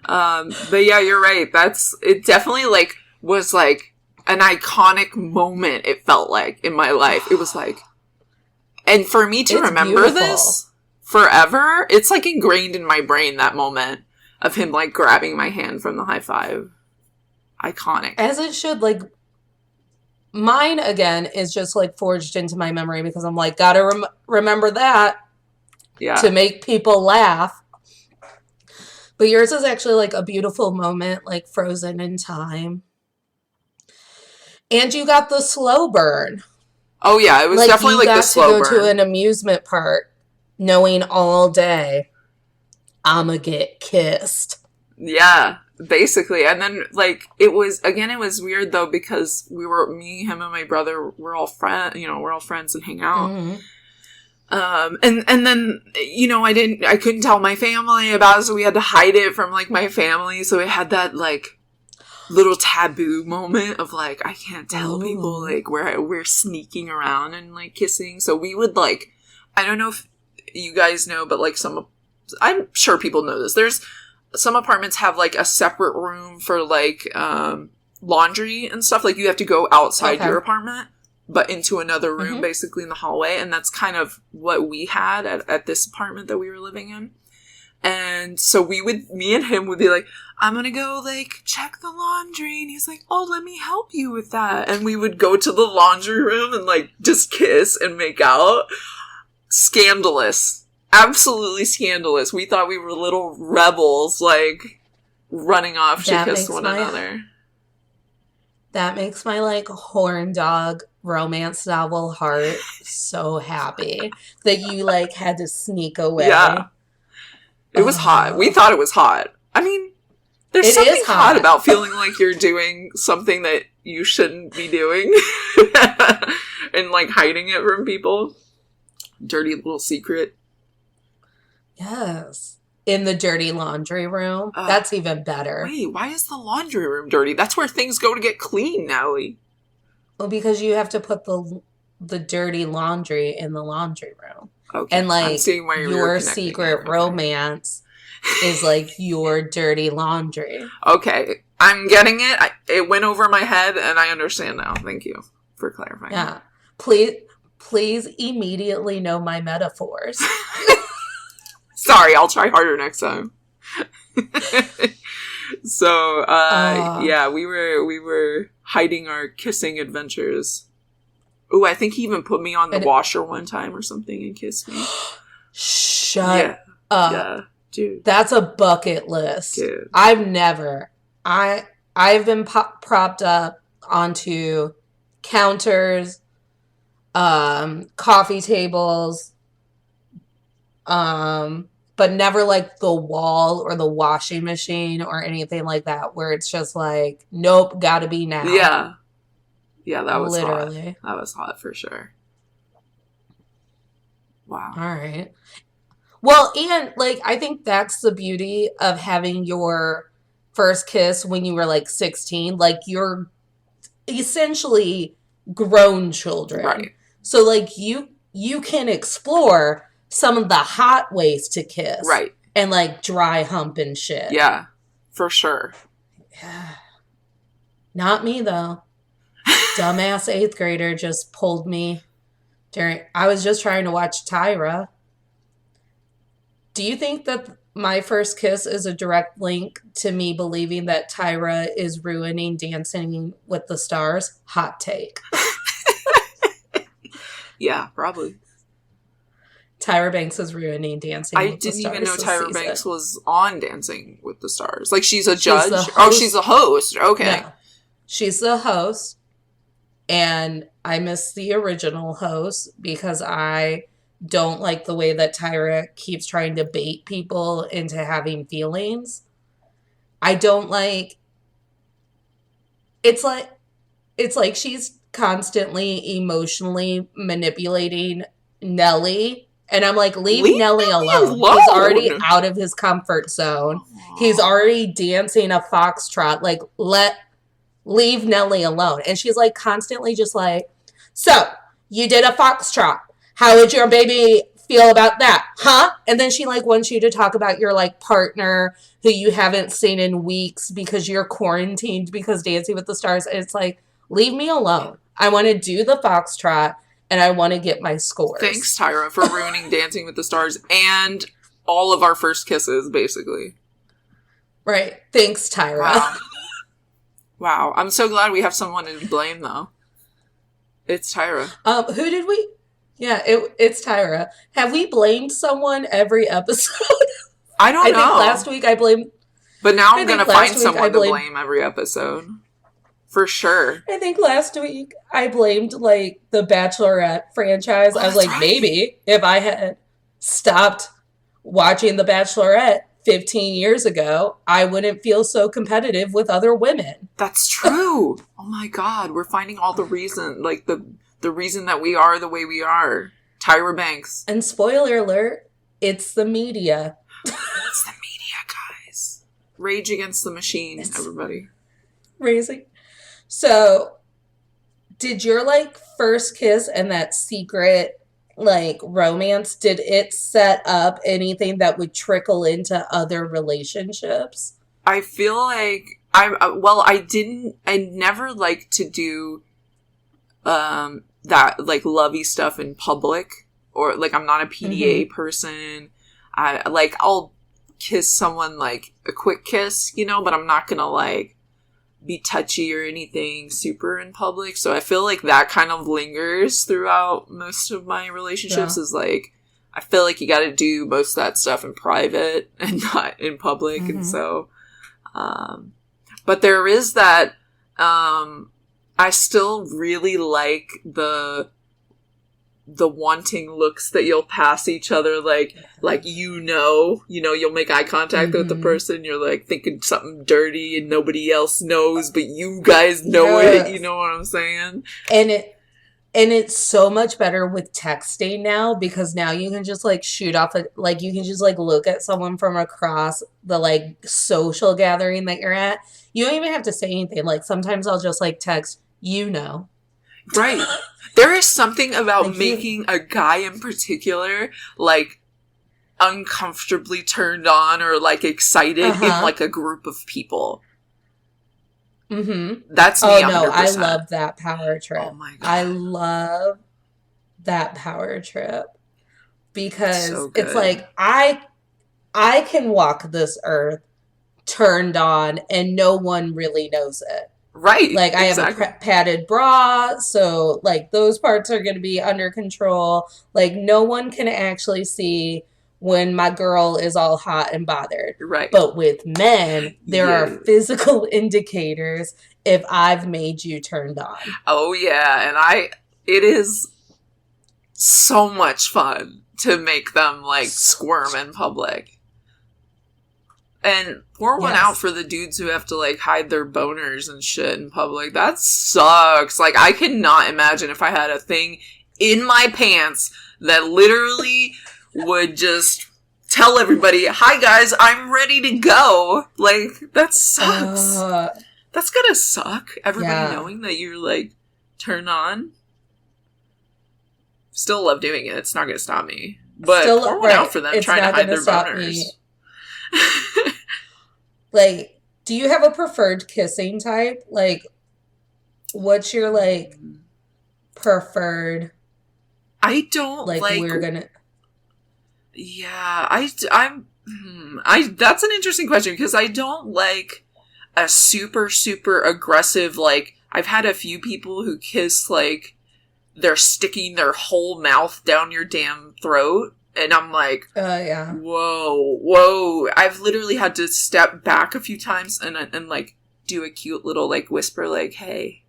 B: But yeah, you're right. It definitely, like, was, like, an iconic moment, it felt like, in my life. It was, like... And for me to remember this forever, it's, like, ingrained in my brain, that moment of him, like, grabbing my hand from the high five. Iconic.
A: As it should, like... Mine, again, is just, like, forged into my memory because I'm like, gotta remember that to make people laugh. But yours is actually, like, a beautiful moment, like, frozen in time. And you got the slow burn.
B: Oh, yeah, it was, like, definitely, like, the slow burn.
A: You got to go to an amusement park knowing all day I'ma get kissed.
B: Yeah. Basically, and then, like, it was weird, though, because me, him, and my brother, we're all friends and hang out.
A: Mm-hmm.
B: And then, I couldn't tell my family about it, so we had to hide it from, like, my family, so it had that, like, little taboo moment of, like, I can't tell people, like, we're sneaking around and, like, kissing, so we would, like, I don't know if you guys know, but, like, I'm sure people know this, some apartments have, like, a separate room for, like, laundry and stuff. Like, you have to go outside your apartment, but into another room, basically, in the hallway. And that's kind of what we had at this apartment that we were living in. And so me and him would be like, I'm gonna go, like, check the laundry. And he's like, oh, let me help you with that. And we would go to the laundry room and, like, just kiss and make out. Scandalous. Absolutely scandalous. We thought we were little rebels, like, running off to kiss one another.
A: That makes my, like, horn dog romance novel heart so happy that you, like, had to sneak away.
B: Yeah. It was hot. We thought it was hot. I mean, there's something hot about feeling like you're doing something that you shouldn't be doing and, like, hiding it from people. Dirty little secret.
A: Yes. In the dirty laundry room. That's even better.
B: Wait, why is the laundry room dirty? That's where things go to get clean, Natalie.
A: Well, because you have to put the dirty laundry in the laundry room.
B: Okay.
A: And, like, your secret romance is, like, your dirty laundry.
B: Okay. I'm getting it. It went over my head, and I understand now. Thank you for clarifying.
A: Yeah. Please immediately know my metaphors.
B: Sorry, I'll try harder next time. So, yeah, we were hiding our kissing adventures. Ooh, I think he even put me on the washer one time or something and kissed me.
A: Shut up.
B: Yeah, dude.
A: That's a bucket list.
B: Dude.
A: I've been propped up onto counters, coffee tables, but never, like, the wall or the washing machine or anything like that, where it's just like, nope, gotta be now.
B: Yeah. Yeah, that was
A: literally
B: hot. That was hot for sure. Wow.
A: All right. Well, and, like, I think that's the beauty of having your first kiss when you were, like, 16. Like, you're essentially grown children.
B: Right.
A: So, like, you can explore some of the hot ways to kiss.
B: Right.
A: And, like, dry hump and shit.
B: Yeah, for sure.
A: Yeah. Not me, though. dumbass eighth grader just pulled me during. I was just trying to watch Tyra. Do you think that my first kiss is a direct link to me believing that Tyra is ruining Dancing with the Stars? Hot take.
B: Yeah, probably.
A: Tyra Banks is ruining Dancing
B: I
A: with the
B: didn't
A: Stars
B: even know
A: this
B: Tyra
A: season.
B: Banks was on Dancing with the Stars. Like, she's a
A: She's
B: judge?
A: the
B: Oh,
A: host.
B: she's a host. Okay.
A: No, she's the host, and I miss the original host because I don't like the way that Tyra keeps trying to bait people into having feelings. I don't like it's like it's like she's constantly emotionally manipulating Nelly. And I'm like, leave
B: Leave
A: Nelly
B: Nelly
A: alone. He's already
B: alone.
A: out of his comfort zone. He's
B: Aw.
A: already dancing a foxtrot. Like, leave Nelly alone. And she's like constantly just like, so you did a foxtrot. How would your baby feel about that? Huh? And then she like wants you to talk about your like partner who you haven't seen in weeks because you're quarantined because Dancing with the Stars. And it's like, leave me alone. I want to do the foxtrot and I want to get my scores.
B: Thanks, Tyra, for ruining Dancing with the Stars and all of our first kisses, basically.
A: Right. Thanks, Tyra.
B: Wow. Wow. I'm so glad we have someone to blame, though. It's Tyra.
A: Who did we? Yeah, it's Tyra. Have we blamed someone every episode?
B: I don't know.
A: I think last week I blamed.
B: But now I'm going to find someone to
A: blamed,
B: blame every episode. For sure.
A: I think last week I blamed, like, the Bachelorette franchise.
B: Oh,
A: I was like,
B: right.
A: maybe if I had stopped watching The Bachelorette 15 years ago, I wouldn't feel so competitive with other women.
B: That's true. Oh my God. We're finding all the reason, like, the reason that we are the way we are. Tyra Banks.
A: And spoiler alert, it's the media.
B: It's the media, guys. Rage Against the Machine, everybody.
A: Raising. So, did your, like, first kiss and that secret, like, romance, did it set up anything that would trickle into other relationships?
B: I feel like I never liked to do that, like, lovey stuff in public, or, like, I'm not a PDA person. I'll kiss someone, like, a quick kiss, you know, but I'm not gonna, like, be touchy or anything super in public. So I feel like that kind of lingers throughout most of my relationships. Is like, I feel like you gotta do most of that stuff in private and not in public. And so, but there is that, I still really like the wanting looks that you'll pass each other, like you'll make eye contact with the person, you're like thinking something dirty and nobody else knows, but you guys know it, you know what I'm saying?
A: And it's so much better with texting now, because now you can just like shoot off like you can just like look at someone from across the like social gathering that you're at. You don't even have to say anything. Like sometimes I'll just like text,
B: Right. There is something about like making a guy in particular, like, uncomfortably turned on or, like, excited in, like, a group of people. That's me 100%.
A: No, I love that power trip.
B: Oh, my God.
A: I love that power trip. Because
B: so
A: it's like, I can walk this earth turned on and no one really knows it.
B: Right.
A: Like, I have a padded bra, so, like, those parts are going to be under control. Like, no one can actually see when my girl is all hot and bothered.
B: Right.
A: But with men, there are physical indicators if I've made you turned on.
B: Oh, yeah. And it is so much fun to make them, like, squirm in public. And pour one out for the dudes who have to, like, hide their boners and shit in public. That sucks. Like, I cannot imagine if I had a thing in my pants that literally would just tell everybody, hi, guys, I'm ready to go. Like, that sucks. That's gonna suck. Everybody knowing that you're, like, turned on. Still love doing it. It's not gonna stop me. But pour one out for them trying to hide their boners.
A: Like, do you have a preferred kissing type? Like, What's your like preferred,
B: I don't
A: like
B: like.
A: we're gonna
B: Yeah, I'm. I That's an interesting question because I don't like a super super aggressive. Like I've had a few people who kiss like they're sticking their whole mouth down your damn throat, and I'm like,
A: yeah.
B: whoa, whoa. I've literally had to step back a few times and like do a cute little like whisper like, hey,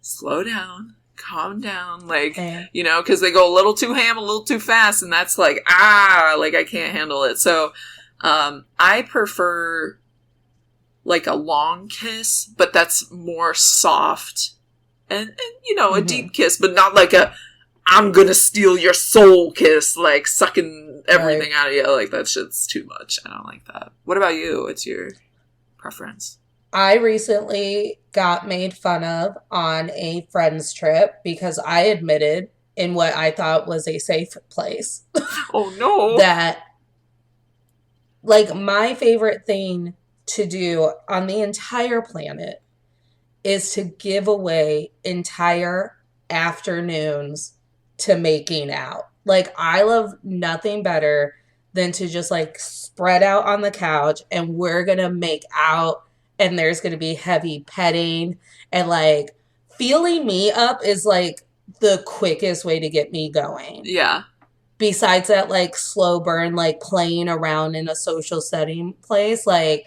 B: slow down, calm down, like,
A: Hey.
B: because they go a little too ham, a little too fast, and that's like, like I can't handle it. So I prefer like a long kiss, but that's more soft and a
A: Mm-hmm.
B: deep kiss, but not like a I'm gonna steal your soul kiss, like sucking everything
A: Right.
B: out of you. Like that shit's too much. I don't like that. What about you? What's your preference?
A: I recently got made fun of on a friend's trip because I admitted in what I thought was a safe place
B: Oh no.
A: that like my favorite thing to do on the entire planet is to give away entire afternoons to making out. Like, I love nothing better than to just like spread out on the couch and we're gonna make out, and there's gonna be heavy petting, and like feeling me up is like the quickest way to get me going.
B: Yeah.
A: Besides that, like slow burn, like playing around in a social setting place, like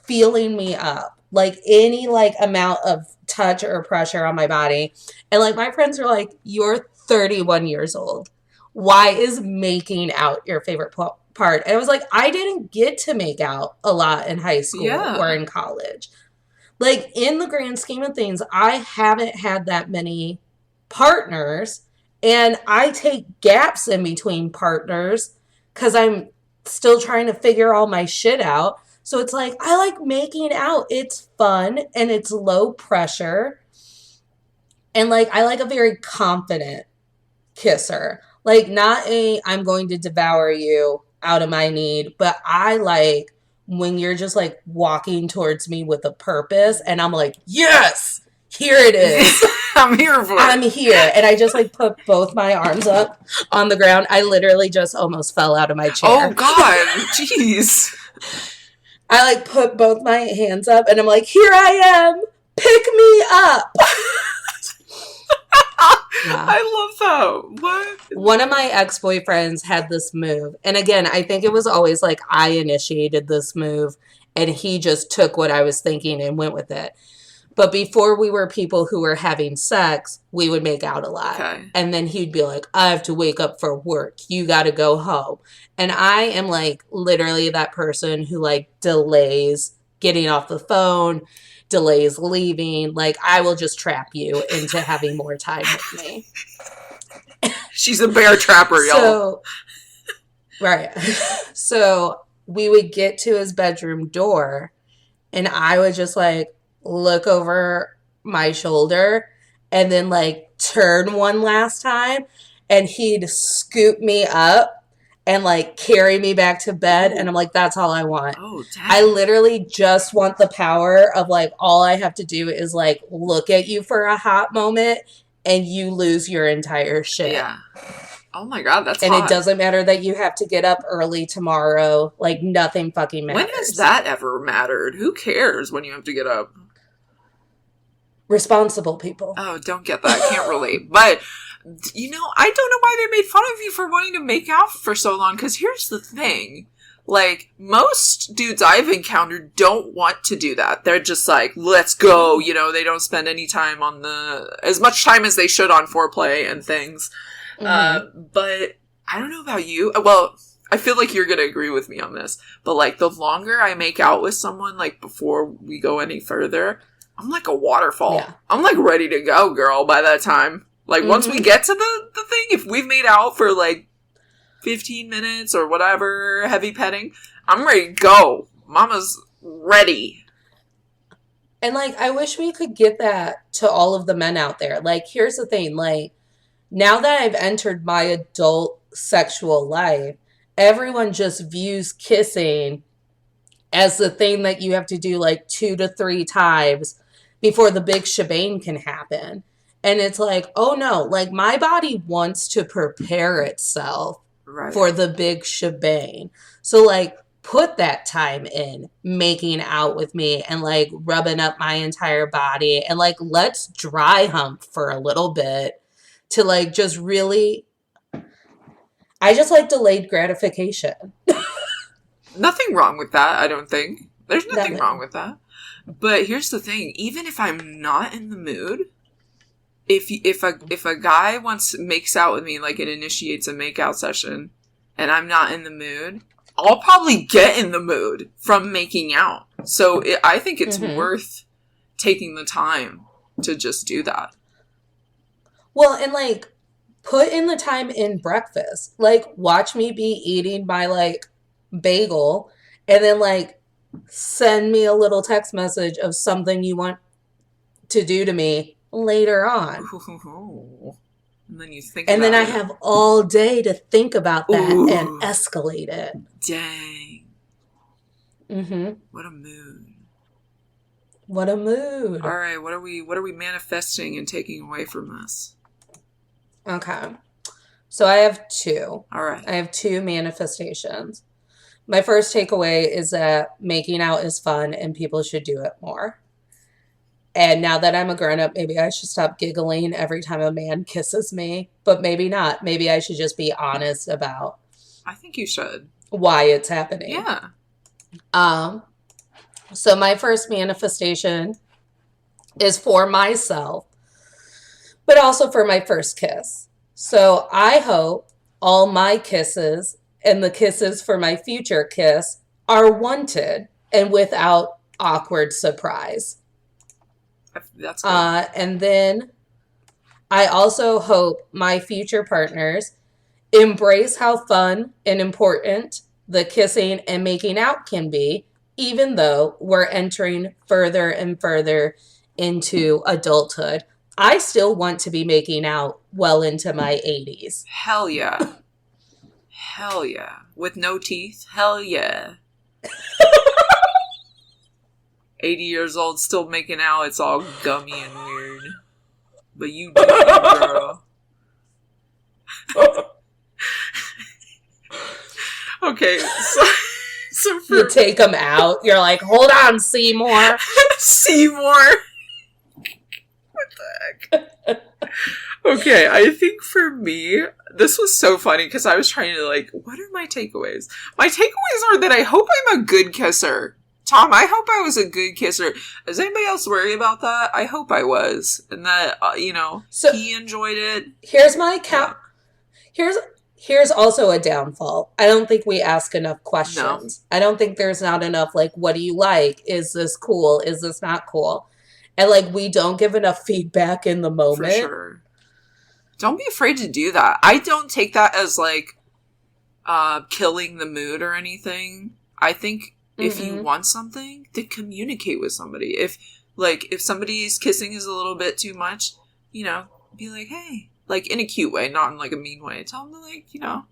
A: feeling me up, like any like amount of touch or pressure on my body. And like my friends are like, you're 31 years old, why is making out your favorite part? And I was like, I didn't get to make out a lot in high school or
B: Yeah.
A: in college. Like in the grand scheme of things, I haven't had that many partners, and I take gaps in between partners because I'm still trying to figure all my shit out. So it's like I like making out. It's fun and it's low pressure. And like I like a very confident kisser. Like not a I'm going to devour you out of my need, but I like when you're just like walking towards me with a purpose and I'm like, "Yes! Here it is.
B: I'm here for
A: I'm
B: it.
A: here." And I just like put both my arms up on the ground. I literally just almost fell out of my
B: Oh
A: chair.
B: God. Jeez.
A: I like put both my hands up and I'm like, "Here I am. Pick me up." Yeah.
B: I love that. What?
A: One of my ex-boyfriends had this move. And again, I think it was always like I initiated this move and he just took what I was thinking and went with it. But before we were people who were having sex, we would make out a lot.
B: Okay.
A: And then he'd be like, I have to wake up for work. You got to go home. And I am like literally that person who like delays getting off the phone, delays leaving. Like I will just trap you into having more time with me.
B: She's a bear trapper, y'all.
A: So, right. So we would get to his bedroom door and I would just like look over my shoulder and then like turn one last time and he'd scoop me up and like carry me back to bed. And I'm like, that's all I want.
B: Oh,
A: I
B: dang.
A: literally just want the power of like, all I have to do is like look at you for a hot moment and you lose your entire shit.
B: Yeah. Oh my God, that's
A: And
B: hot.
A: it doesn't matter that you have to get up early tomorrow. Like, nothing fucking matters.
B: When has that ever mattered? Who cares when you have to get up?
A: Responsible people.
B: Oh, don't get that. Can't relate. But, I don't know why they made fun of you for wanting to make out for so long. Because here's the thing. Like, most dudes I've encountered don't want to do that. They're just like, let's go. They don't spend any time on as much time as they should on foreplay and things. But I don't know about you. Well, I feel like you're going to agree with me on this. But, like, the longer I make out with someone, like, before we go any further, I'm like a waterfall.
A: Yeah.
B: I'm, like, ready to go, girl, by that time. Like, once we get to the thing, if we've made out for, like, 15 minutes or whatever, heavy petting, I'm ready to go. Mama's ready.
A: And, like, I wish we could get that to all of the men out there. Like, here's the thing. Like, now that I've entered my adult sexual life, everyone just views kissing as the thing that you have to do like 2 to 3 times before the big shebang can happen. And it's like, oh no, like my body wants to prepare itself
B: Right.
A: for the big shebang. So like put that time in making out with me and like rubbing up my entire body and like let's dry hump for a little bit to like just really I just like delayed gratification.
B: Nothing wrong with that, I don't think. There's nothing
A: Nothing.
B: wrong with that. But here's the thing, even if I'm not in the mood, if a guy makes out with me, like it initiates a makeout session, and I'm not in the mood, I'll probably get in the mood from making out. So I think it's worth taking the time to just do that.
A: Well, and like put in the time in breakfast. Like watch me be eating my like bagel and then like send me a little text message of something you want to do to me later on.
B: Ooh. And then you think
A: and
B: about
A: then I
B: it.
A: have all day to think about that
B: Ooh.
A: and escalate it.
B: Dang. What a mood.
A: What a mood.
B: All right, what are we manifesting and taking away from this?
A: Okay. So I have two.
B: All right.
A: I have two manifestations. My first takeaway is that making out is fun and people should do it more. And now that I'm a grown-up, maybe I should stop giggling every time a man kisses me. But maybe not. Maybe I should just be honest about
B: I think you should.
A: why it's happening.
B: Yeah.
A: So my first manifestation is for myself, but also for my first kiss. So I hope all my kisses and the kisses for my future kiss are wanted and without awkward surprise.
B: That's good.
A: And then I also hope my future partners embrace how fun and important the kissing and making out can be, even though we're entering further and further into adulthood. I still want to be making out well into my 80s.
B: Hell yeah. Hell yeah. With no teeth? Hell yeah. 80 years old, still making out, it's all gummy and weird. But you do it, girl. Okay, so for...
A: You take them out, you're like, hold on, Seymour.
B: Seymour! What the heck? Okay, I think for me, this was so funny because I was trying to like, what are my takeaways? My takeaways are that I hope I'm a good kisser. Tom, I hope I was a good kisser. Does anybody else worry about that? I hope I was. And that, so, he enjoyed it.
A: Here's my count. Yeah. Here's also a downfall. I don't think we ask enough questions. No. I don't think there's not enough, like, what do you like? Is this cool? Is this not cool? And, like, we don't give enough feedback in the moment.
B: For sure. Don't be afraid to do that. I don't take that as, like, killing the mood or anything. I think if you want something, then communicate with somebody. If somebody's kissing is a little bit too much, be like, hey. Like, in a cute way, not in, like, a mean way. Tell them to, like,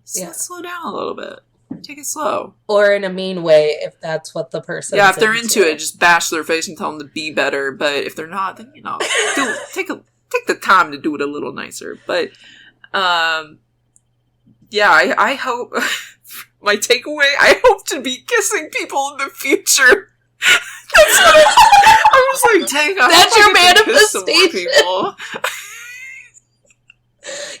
B: slow down a little bit. Take it slow.
A: Or in a mean way, if that's what the person
B: if they're into it, just bash their face and tell them to be better. But if they're not, then, take the time to do it a little nicer. But, I hope... my takeaway, I hope to be kissing people in the future. That's what I was like, dang,
A: that's your manifestation.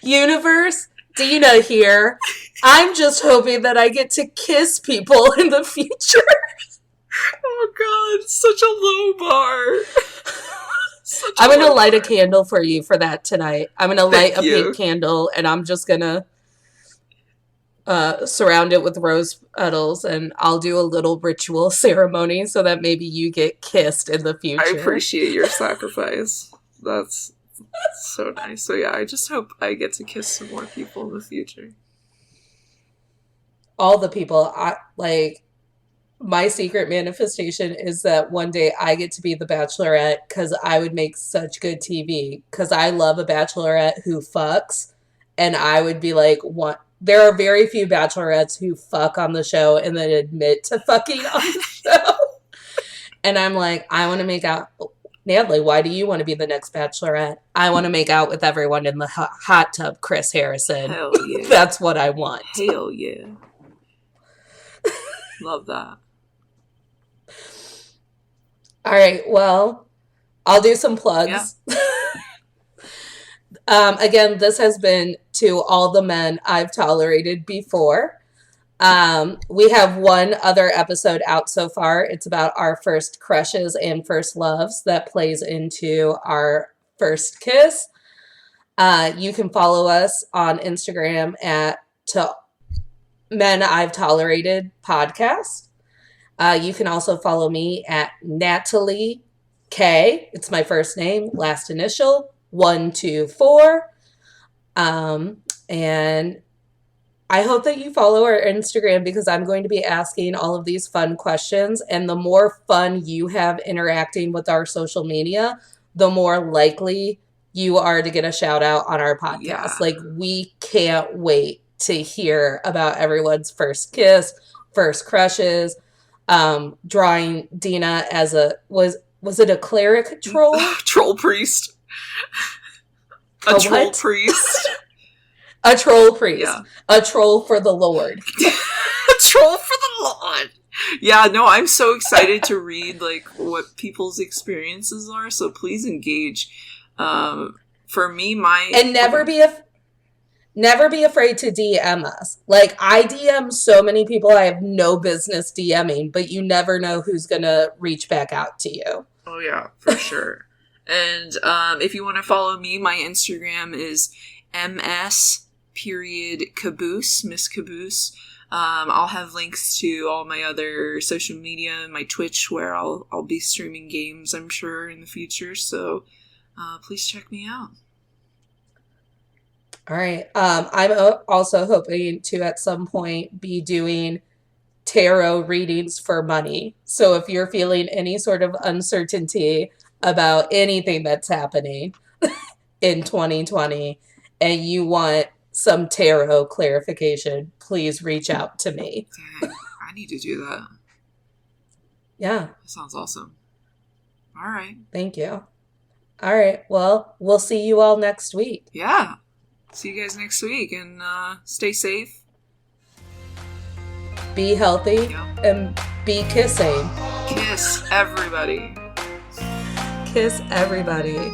A: Universe, Dina here. I'm just hoping that I get to kiss people in the future.
B: Oh God, such a low bar.
A: I'm going to light a candle for you for that tonight. I'm going to light a pink candle and I'm just going to surround it with rose petals and I'll do a little ritual ceremony so that maybe you get kissed in the future.
B: I appreciate your sacrifice. That's so nice. So yeah, I just hope I get to kiss some more people in the future.
A: All the people. My secret manifestation is that one day I get to be the Bachelorette because I would make such good TV. Because I love a Bachelorette who fucks, and I would be like, there are very few Bachelorettes who fuck on the show and then admit to fucking on the show. And I'm like, I want to make out Natalie, why do you want to be the next bachelorette? I want to make out with everyone in the hot tub, Chris Harrison.
B: Hell yeah.
A: That's what I want.
B: Hell yeah. Love that.
A: All right, well, I'll do some plugs.
B: Yeah.
A: Again, this has been to all the men I've tolerated before. We have one other episode out so far. It's about our first crushes and first loves that plays into our first kiss. You can follow us on Instagram at to Men I've Tolerated Podcast. You can also follow me at Natalie K. It's my first name, last initial, 124. And I hope that you follow our Instagram because I'm going to be asking all of these fun questions. And the more fun you have interacting with our social media, the more likely you are to get a shout out on our podcast.
B: Yeah.
A: Like, we can't wait to hear about everyone's first kiss, first crushes, drawing Dina as was it a cleric troll?
B: Troll priest. A troll priest.
A: A troll priest.
B: Yeah.
A: A troll for the Lord.
B: A troll for the Lord. Yeah, no, I'm so excited to read like what people's experiences are, so please engage. For me, and
A: never be afraid to DM us. Like, I DM so many people I have no business DMing, but you never know who's gonna reach back out to you.
B: Oh yeah, for sure. And if you want to follow me, my Instagram is ms.caboose, Miss Caboose. I'll have links to all my other social media and my Twitch, where I'll be streaming games, I'm sure, in the future. So please check me out.
A: All right. I'm also hoping to at some point be doing tarot readings for money. So if you're feeling any sort of uncertainty about anything that's happening in 2020 and you want some tarot clarification, please reach out to me.
B: Dang, I need to do that.
A: Yeah.
B: That sounds awesome. All right.
A: Thank you. All right. Well, we'll see you all next week.
B: Yeah. See you guys next week, and stay safe.
A: Be healthy, and be kissing.
B: Kiss everybody.
A: Kiss everybody.